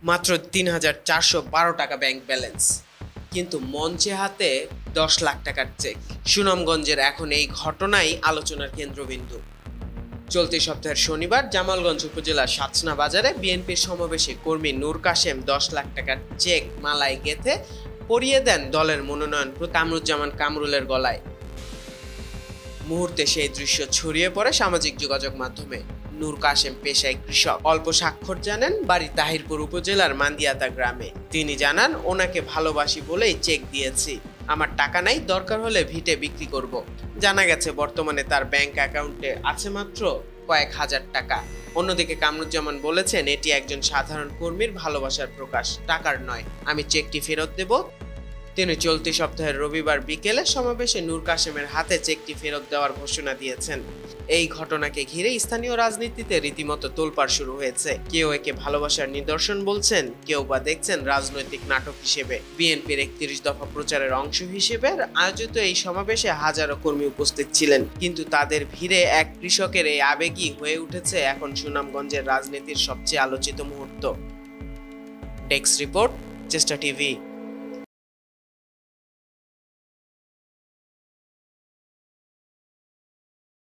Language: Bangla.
মাত্র ৩,৪১২ টাকা ব্যাংক ব্যালেন্স, কিন্তু মঞ্চে হাতে ১০ লাখ টাকার চেক। সুনামগঞ্জের এখন এই ঘটনাই আলোচনার কেন্দ্রবিন্দু। চলতি সপ্তাহের শনিবার জামালগঞ্জ উপজেলার সাতসনা বাজারে বিএনপির সমাবেশে কর্মী নূর কাশেম ১০ লাখ টাকার চেক মালায় গেঁথে পরিয়ে দেন দলের মনোনয়ন কামরুজ্জামান কামরুলের গলায়। মুহূর্তে সেই দৃশ্য ছড়িয়ে পড়ে সামাজিক যোগাযোগ মাধ্যমে। নূর কাশেম পেশায় কৃষক, অল্প স্বাক্ষর জানেন, বাড়ি তাহিরপুর উপজেলার মান্দিয়াতা গ্রামে। তিনি জানান, ওনাকে ভালোবাসি বলেই চেক দিয়েছি, আমার টাকা নাই, দরকার হলে ভিটে বিক্রি করব। জানা গেছে বর্তমানে তার ব্যাংক অ্যাকাউন্টে আছে মাত্র কয়েক হাজার টাকা। অন্যদিকে কামরুজ্জামান বলেছেন, এটি একজন সাধারণ কর্মীর ভালোবাসার প্রকাশ, টাকার নয়, আমি চেকটি ফেরত দেব। তিনি চলতি সপ্তাহের রবিবার বিকেলে সমাবেশে নূর কাশেমের হাতে চেকটি ফেরত দেওয়ার ঘোষণা দিয়েছেন। এই ঘটনাকে ঘিরে স্থানীয় রাজনীতিতে রীতিমতো তোলপাড় শুরু হয়েছে। কেউ একে ভালোবাসার নিদর্শন বলছেন, কেউ বা দেখছেন রাজনৈতিক নাটক হিসেবে। বিএনপির ৩১ দফা প্রচারের অংশ হিসেবে আয়োজিত এই সমাবেশে হাজারো কর্মী উপস্থিত ছিলেন, কিন্তু তাদের ভিড়ে এক কৃষকের এই আবেগই হয়ে উঠেছে এখন সুনামগঞ্জের রাজনীতির সবচেয়ে আলোচিত মুহূর্ত। ডেস্ক রিপোর্ট, চেষ্টা টিভি।